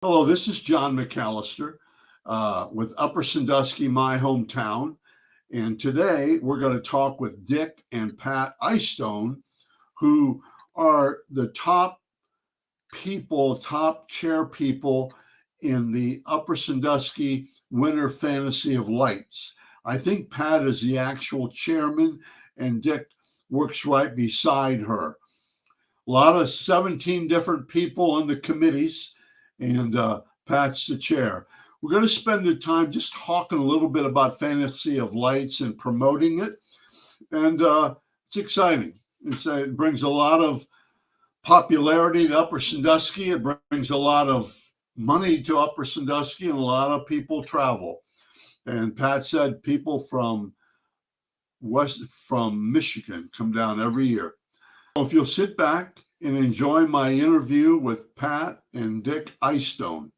Hello, this is John McAllister with Upper Sandusky, my hometown. And today we're going to talk with Dick and Pat Althouse, who are the top chair people in the Upper Sandusky Winter Fantasy of Lights. I think Pat is the actual chairman and Dick works right beside her. A lot of 17 different people in the committees, and Pat's the chair. We're going to spend the time just talking a little bit about Fantasy of Lights and promoting it. And it's exciting. It brings a lot of popularity to Upper Sandusky. It brings a lot of money to Upper Sandusky, and a lot of people travel. And Pat said people from Michigan come down every year. If you'll sit back and enjoy my interview with Pat and Dick Eyestone.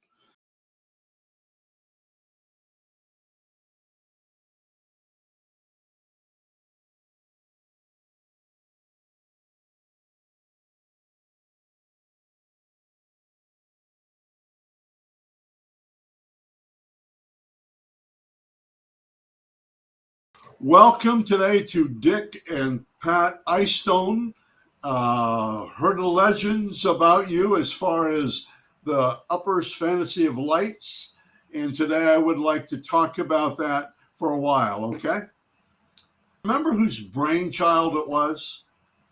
Welcome today to Dick and Pat Althouse. Heard the legends about you as far as the Uppers Fantasy of Lights, and today I would like to talk about that for a while, okay? Remember whose brainchild it was?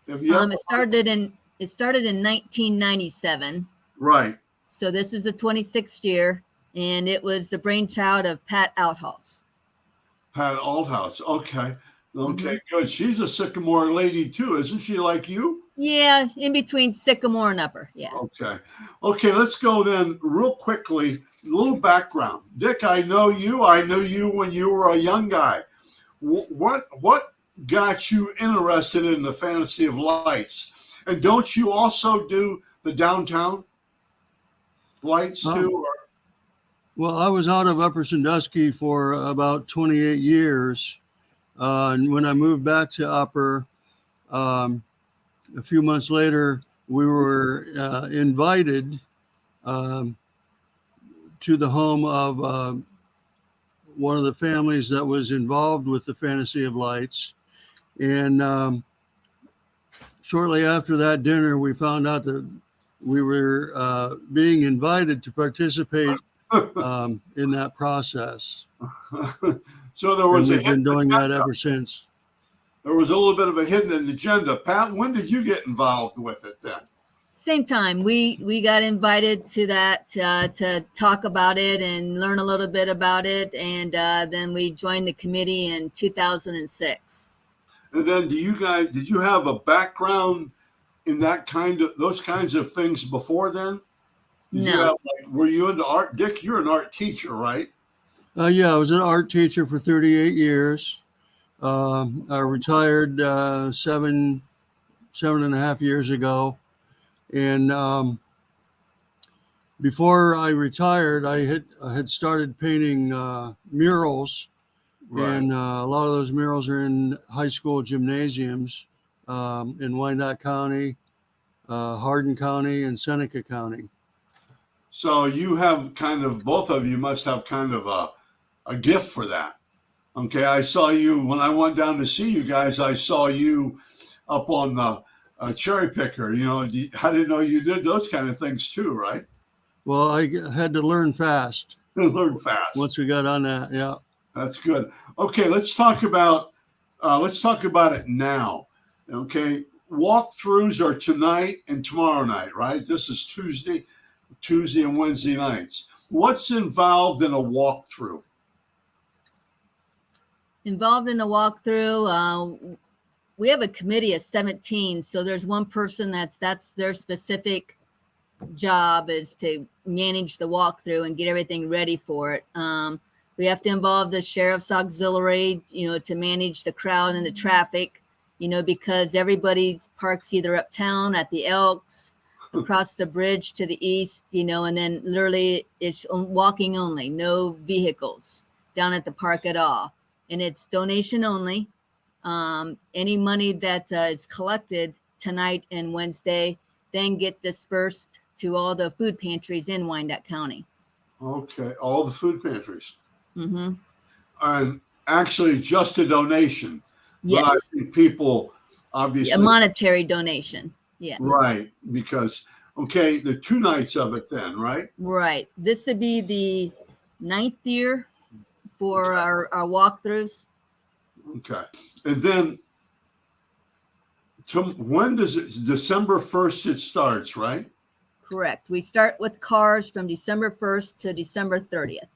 If you it started in 1997. Right. So this is the 26th year, and it was the brainchild of Pat Althouse. Pat Althouse. Okay. Good. She's a Sycamore lady too, isn't she, like you? Yeah, in between Sycamore and Upper. Yeah. Okay, let's go then real quickly. A little background. Dick, I know you. I knew you when you were a young guy. What got you interested in the Fantasy of Lights? And don't you also do the downtown lights too? Well, I was out of Upper Sandusky for about 28 years. And when I moved back to Upper, a few months later, we were invited to the home of one of the families that was involved with the Fantasy of Lights. And shortly after that dinner, we found out that we were being invited to participate in that process. So there was we've been doing that ever since. There was a little bit of a hidden agenda. Pat, when did you get involved with it then? Same time. We got invited to that to talk about it and learn a little bit about it, and then we joined the committee in 2006. And then did you have a background in those kinds of things before then? No. Were you into art? Dick, you're an art teacher, right? Yeah, I was an art teacher for 38 years. I retired 7.5 years ago. And before I retired, I had started painting murals. Right. And a lot of those murals are in high school gymnasiums in Wyandotte County, Hardin County, and Seneca County. So you have both of you must have kind of a gift for that. Okay, I saw you when I went down to see you guys. I saw you up on the cherry picker. You know, I didn't know you did those kind of things too, right? Well, I had to learn fast. Once we got on that, yeah. That's good. Okay, let's talk about it now. Okay, walkthroughs are tonight and tomorrow night, right? This is Tuesday and Wednesday nights. What's involved in a walkthrough? Involved in a walkthrough, we have a committee of 17. So there's one person that's their specific job is to manage the walkthrough and get everything ready for it. We have to involve the sheriff's auxiliary, to manage the crowd and the traffic, because everybody's parks either uptown at the Elks, across the bridge to the east, and then literally it's walking only, no vehicles down at the park at all. And it's donation only. Any money that is collected tonight and Wednesday then get dispersed to all the food pantries in Wyandotte County. Okay, all the food pantries. Mm-hmm. And actually just a donation. Yes. But I think people obviously. A monetary donation. Yes. Right, because, okay, the 2 nights of it then, right? Right. This would be the 9th year for Okay. our walkthroughs. Okay. And then when does it, December 1st it starts, right? Correct. We start with cars from December 1st to December 30th.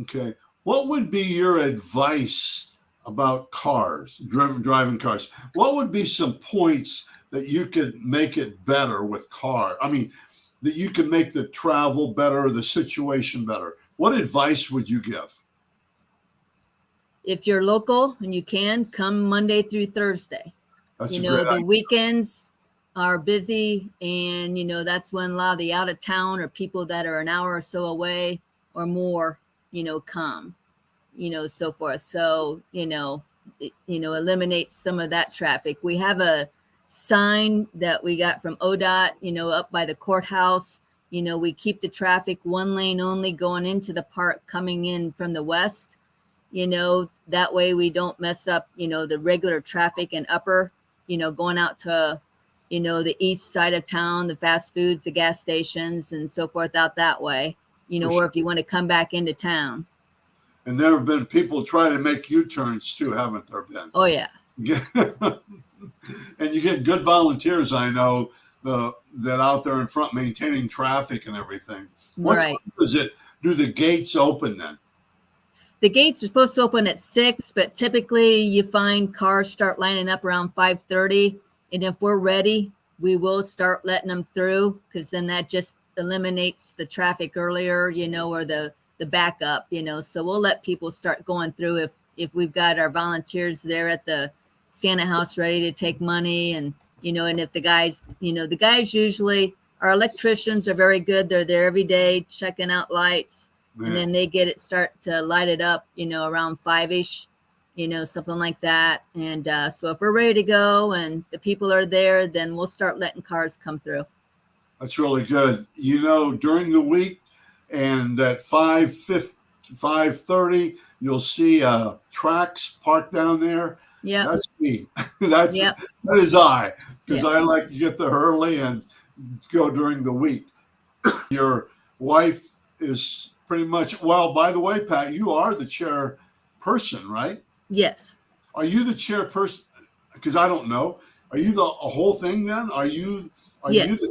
Okay. What would be your advice about cars, driving cars? What would be some points that you could make it better with car? I mean, that you can make the travel better, the situation better. What advice would you give? If you're local and you can, come Monday through Thursday. That's You a know, great the idea. weekends are busy, and you know that's when a lot of the out of town or people that are an hour or so away or more, you know, come, you know, so forth. So eliminates some of that traffic. We have a sign that we got from ODOT, you know, up by the courthouse. You know, we keep the traffic 1 lane only going into the park, coming in from the west. You know, that way we don't mess up, you know, the regular traffic and upper, you know, going out to, you know, the east side of town, the fast foods, the gas stations and so forth out that way, you know, or if you want to come back into town. And there have been people trying to make U-turns too, haven't there been? Oh, yeah. And you get good volunteers, I know, that out there in front maintaining traffic and everything. What Right. time does it? Do the gates open then? The gates are supposed to open at 6, but typically you find cars start lining up around 5:30. And if we're ready, we will start letting them through, because then that just eliminates the traffic earlier, you know, or the backup, you know. So we'll let people start going through if we've got our volunteers there at the Santa house ready to take money. And, you know, and if the guys usually, our electricians are very good. They're there every day checking out lights. Man. And then they get it start to light it up, you know, around 5-ish, you know, something like that. And so if we're ready to go and the people are there, then we'll start letting cars come through. That's really good. You know, during the week and at 5:30, you'll see tracks parked down there. Yeah. That's me. Yep. That is I, because Yeah. I like to get there early and go during the week. Your wife is pretty much, well, by the way, Pat, you are the chairperson, right? Yes. Are you the chairperson? Because I don't know. Are you the whole thing then? Are you Yes. the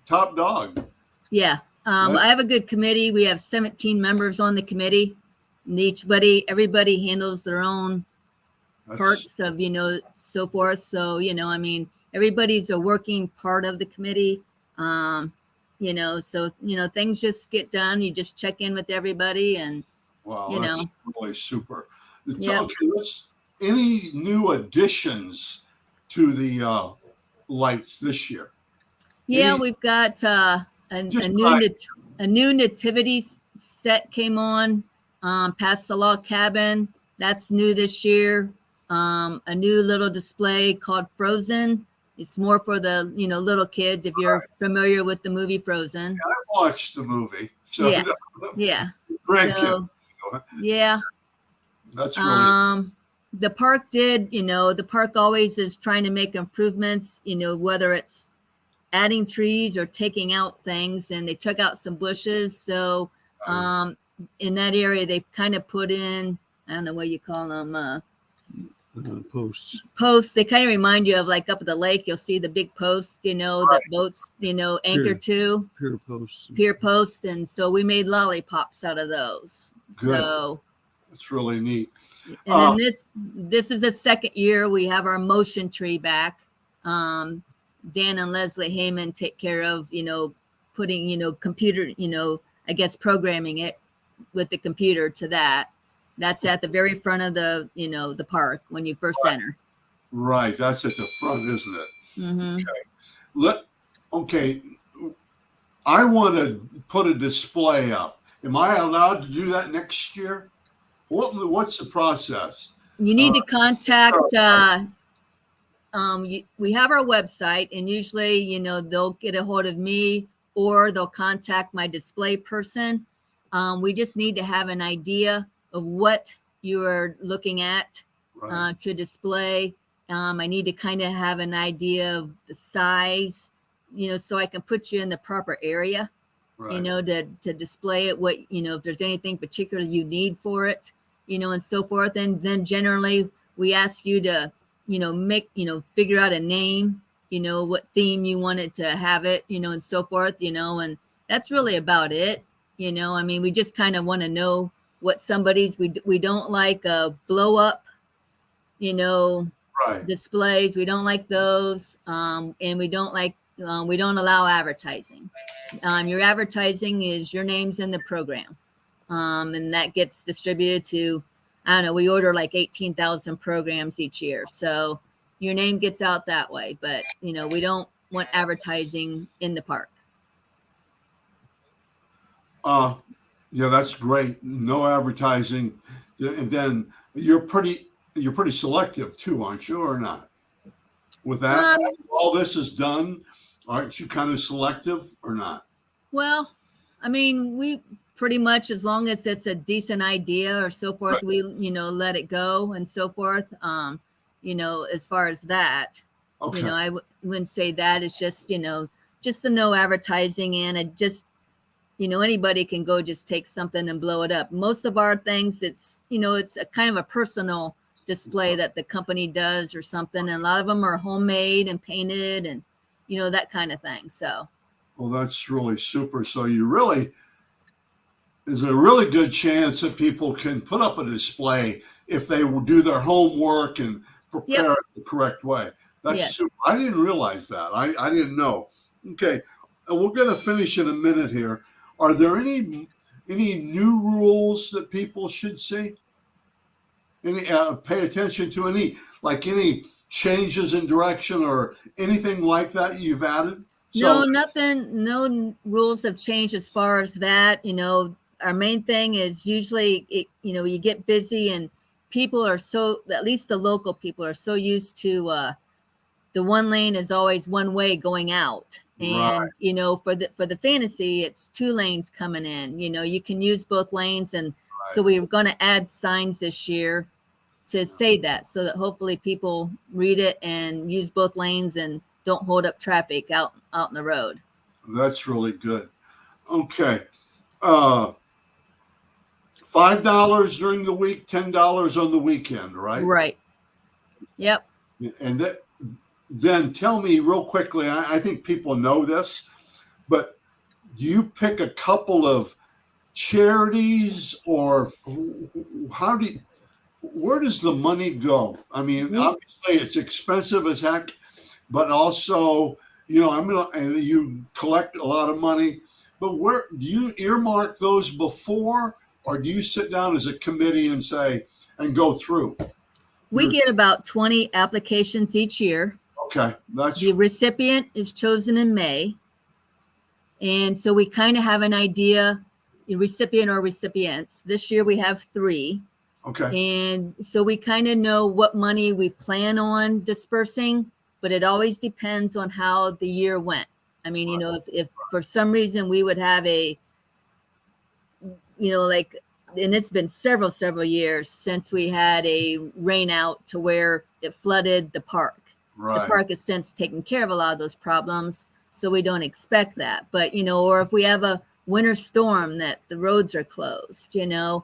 top dog? Yeah. I have a good committee. We have 17 members on the committee. And everybody handles their own parts of, you know, so forth. So, you know, I mean, everybody's a working part of the committee. You know, so, you know, things just get done. You just check in with everybody and, Wow, you that's know. really super. Yep. Okay, any new additions to the lights this year? Yeah, we've got a new nativity set came on past the log cabin. That's new this year. A new little display called Frozen. It's more for the, you know, little kids, if you're familiar with the movie Frozen. I watched the movie. So Yeah. Yeah. grandkids. So, yeah. That's really the park the park always is trying to make improvements, you know, whether it's adding trees or taking out things, and they took out some bushes. So in that area, they kind of put in, I don't know what you call them, posts. They kind of remind you of like up at the lake, you'll see the big posts, you know, that boats, you know, anchor to. Pier posts. And so we made lollipops out of those. good. So It's really neat. and then this is the second year we have our motion tree back. Dan and Leslie Heyman take care of, you know, putting, you know, computer, you know, I guess programming it with the computer to that. That's at the very front of the, you know, the park when you first enter. Right, that's at the front, isn't it? Mm-hmm. Okay. I want to put a display up. Am I allowed to do that next year? What's the process? You need to contact. We have our website, and usually, you know, they'll get a hold of me or they'll contact my display person. We just need to have an idea of what you are looking at Right. to display. I need to kind of have an idea of the size, so I can put you in the proper area, Right. to display it, what, if there's anything particular you need for it, and so forth. And then generally we ask you to, figure out a name, what theme you wanted to have it, and so forth, and that's really about it. I mean, we just kind of want to know what we don't like blow up, Right. displays. We don't like those. And we don't allow advertising. Your advertising is your name's in the program. And that gets distributed to, I don't know, we order like 18,000 programs each year. So your name gets out that way, but we don't want advertising in the park. Yeah, that's great. No advertising. And then you're pretty selective too, aren't you, or not? With that, Um, after all this is done, aren't you kind of selective or not? Well, I mean, we pretty much, as long as it's a decent idea or so forth, Right. we, let it go and so forth. As far as that, Okay. I wouldn't say that. It's just, just the no advertising, and it just, anybody can go just take something and blow it up. Most of our things, it's, it's a kind of a personal display that the company does or something. And a lot of them are homemade and painted and, that kind of thing. So. Well, that's really super. So there's a really good chance that people can put up a display if they will do their homework and prepare Yep. it the correct way. That's Yes. super. I didn't realize that. I didn't know. Okay. And we're going to finish in a minute here. Are there any new rules that people should see? Any pay attention to any changes in direction or anything like that you've added? No, nothing, no rules have changed as far as that. Our main thing is usually you get busy and people are at least the local people are so used to the one lane is always one way going out. And, for the fantasy, it's 2 lanes coming in, you can use both lanes. And so we're going to add signs this year to say that, so that hopefully people read it and use both lanes and don't hold up traffic out in the road. That's really good. Okay. $5 during the week, $10 on the weekend, right? Right. Yep. And then tell me real quickly, I think people know this, but do you pick a couple of charities, or where does the money go? I mean, obviously it's expensive as heck, but also, and you collect a lot of money, but where do you earmark those before, or do you sit down as a committee and say, and go through? We get about 20 applications each year. Okay. The recipient is chosen in May. And so we kind of have an idea, the recipient or recipients. This year we have 3. Okay. And so we kind of know what money we plan on dispersing, but it always depends on how the year went. I mean, if for some reason we would have and it's been several years since we had a rain out to where it flooded the park. Right. The park has since taken care of a lot of those problems, so we don't expect that. But, or if we have a winter storm that the roads are closed, one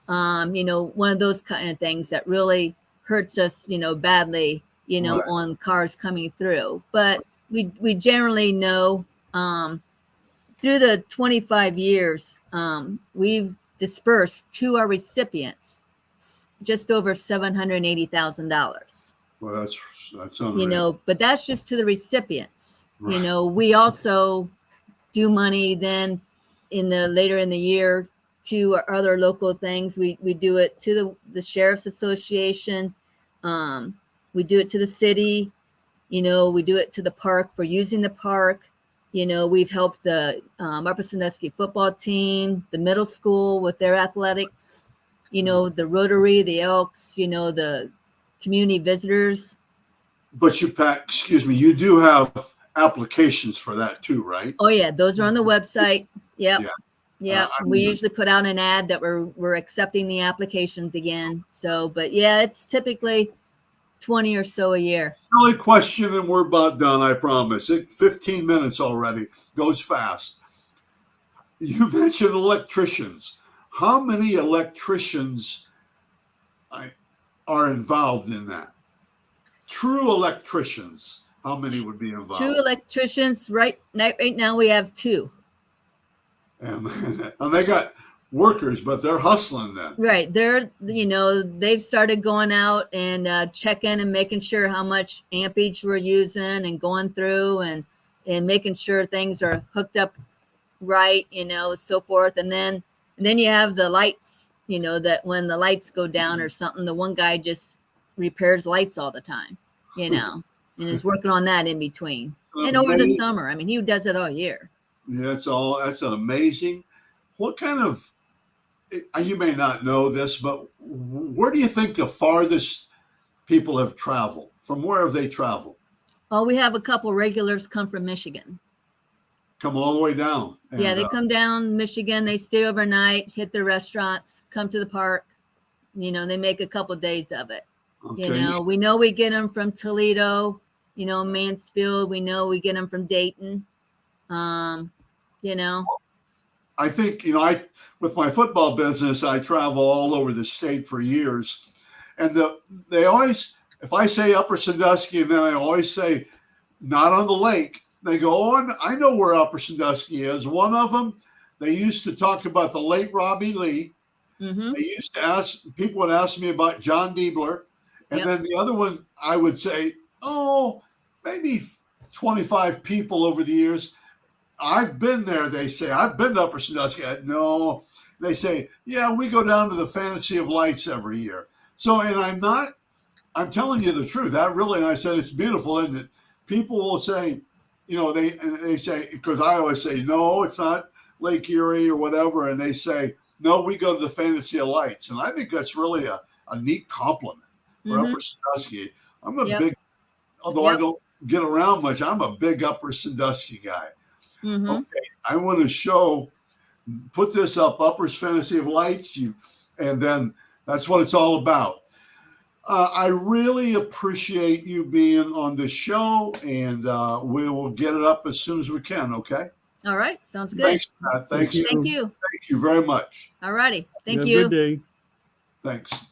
of those kind of things that really hurts us, badly, Right. on cars coming through. But we generally know through the 25 years, we've dispersed to our recipients just over $780,000. Well, that's unreal. But that's just to the recipients. Right. We also do money then later in the year to our other local things. We do it to the Sheriff's Association. We do it to the city. We do it to the park for using the park. We've helped the Upper Sandusky football team, the middle school with their athletics, the Rotary, the Elks, the community visitors. But you do have applications for that too, right? Oh yeah, those are on the website. Yep. Yeah. Yep. I We mean, usually put out an ad that we're accepting the applications again. So, but yeah, it's typically 20 or so a year. silly question, and we're about done. I promise. 15 minutes already goes fast. You mentioned electricians. How many electricians are involved in that? True electricians. How many would be True involved? electricians, right now we have 2. And, and they got workers, but they're hustling then. Right. They've started going out and checking and making sure how much ampage we're using and going through and making sure things are hooked up right, so forth. And then you have the lights, that when the lights go down or something, the one guy just repairs lights all the time, and is working on that in between. And over the summer, I mean, he does it all year. Yeah, that's amazing. What kind of, you may not know this, but where do you think the farthest people have traveled? From where have they traveled? Oh, we have a couple regulars come from Michigan. Come all the way down. And, Yeah, they come down Michigan, they stay overnight, hit the restaurants, come to the park. They make a couple days of it. okay. We know we get them from Toledo, Mansfield. We know we get them from Dayton. I think, with my football business, I travel all over the state for years. And they always, if I say Upper Sandusky, and then I always say, not on the lake, they go, oh, I know where Upper Sandusky is. One of them, they used to talk about the late Robbie Lee. Mm-hmm. They used to people would ask me about John Diebler. And Yep. then the other one, I would say, oh, maybe 25 people over the years. I've been there, they say. I've been to Upper Sandusky. No. They say, yeah, we go down to the Fantasy of Lights every year. So, and I'm telling you the truth. And I said, it's beautiful, isn't it? People will say, they say, because I always say, no, it's not Lake Erie or whatever. And they say, no, we go to the Fantasy of Lights. And I think that's really a neat compliment for Mm-hmm. Upper Sandusky. I'm a Yep. big, although I don't get around much, I'm a big Upper Sandusky guy. Mm-hmm. Okay, I want to put this up, Upper's Fantasy of Lights, and then that's what it's all about. I really appreciate you being on the show, and we will get it up as soon as we can, okay? All right. Sounds good. Thanks, Pat. Thanks. Thank Thank you. Thank you very much. All righty. Thank Have a you. good day. Thanks.